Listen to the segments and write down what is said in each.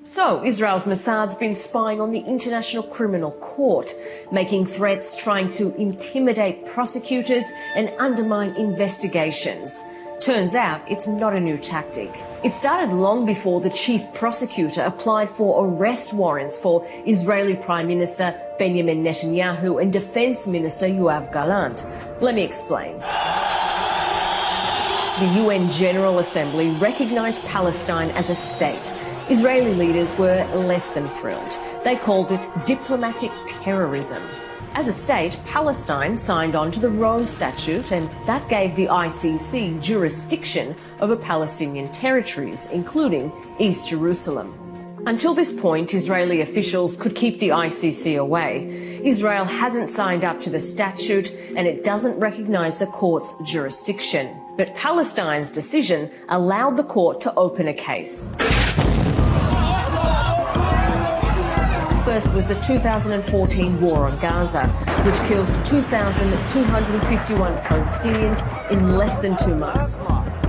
So, Israel's Mossad's been spying on the International Criminal Court, making threats, trying to intimidate prosecutors and undermine investigations. Turns out it's not a new tactic. It started long before the chief prosecutor applied for arrest warrants for Israeli Prime Minister Benjamin Netanyahu and Defense Minister Yoav Gallant. Let me explain. The UN General Assembly recognized Palestine as a state. Israeli leaders were less than thrilled. They called it diplomatic terrorism. As a state, Palestine signed on to the Rome Statute, and that gave the ICC jurisdiction over Palestinian territories, including East Jerusalem. Until this point, Israeli officials could keep the ICC away. Israel hasn't signed up to the statute, and it doesn't recognize the court's jurisdiction. But Palestine's decision allowed the court to open a case. First was the 2014 war on Gaza, which killed 2,251 Palestinians in less than 2 months.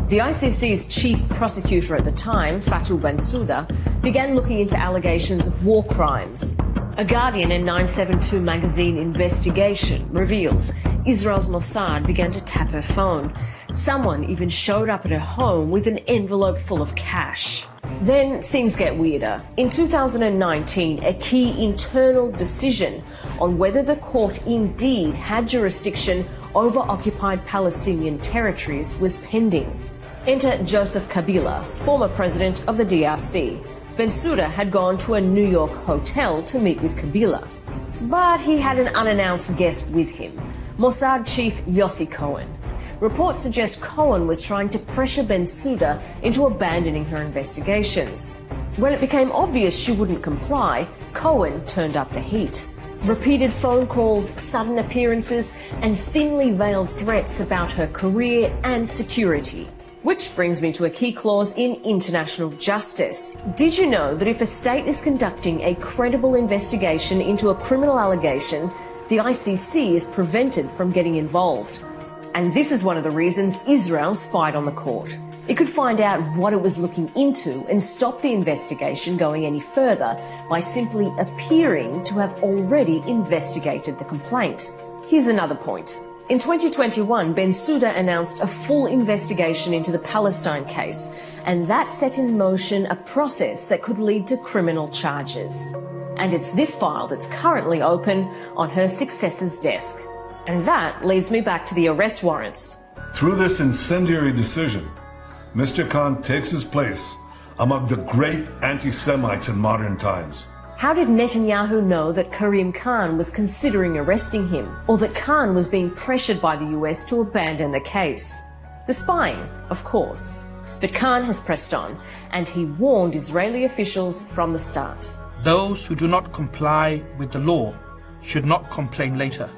The ICC's chief prosecutor at the time, Fatou Bensouda, began looking into allegations of war crimes. A Guardian and 972 magazine investigation reveals Israel's Mossad began to tap her phone. Someone even showed up at her home with an envelope full of cash. Then things get weirder. In 2019, a key internal decision on whether the court indeed had jurisdiction over occupied Palestinian territories was pending. Enter Joseph Kabila, former president of the DRC. Bensouda had gone to a New York hotel to meet with Kabila. But he had an unannounced guest with him, Mossad chief Yossi Cohen. Reports suggest Cohen was trying to pressure Bensouda into abandoning her investigations. When it became obvious she wouldn't comply, Cohen turned up the heat. Repeated phone calls, sudden appearances, and thinly veiled threats about her career and security. Which brings me to a key clause in international justice. Did you know that if a state is conducting a credible investigation into a criminal allegation, the ICC is prevented from getting involved? And this is one of the reasons Israel spied on the court. It could find out what it was looking into and stop the investigation going any further by simply appearing to have already investigated the complaint. Here's another point. In 2021, Bensouda announced a full investigation into the Palestine case, and that set in motion a process that could lead to criminal charges. And it's this file that's currently open on her successor's desk. And that leads me back to the arrest warrants. Through this incendiary decision, Mr. Khan takes his place among the great anti-Semites in modern times. How did Netanyahu know that Karim Khan was considering arresting him, or that Khan was being pressured by the US to abandon the case? The spying, of course. But Khan has pressed on, and he warned Israeli officials from the start. Those who do not comply with the law should not complain later,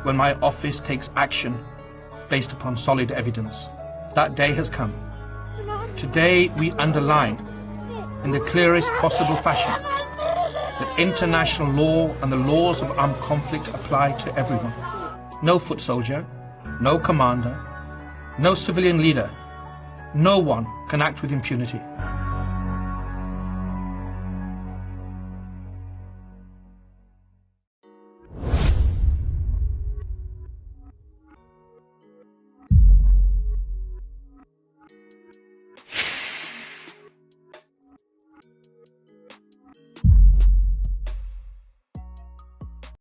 when my office takes action based upon solid evidence. That day has come. Today we underline, in the clearest possible fashion, that international law and the laws of armed conflict apply to everyone. No foot soldier, no commander, no civilian leader, no one can act with impunity.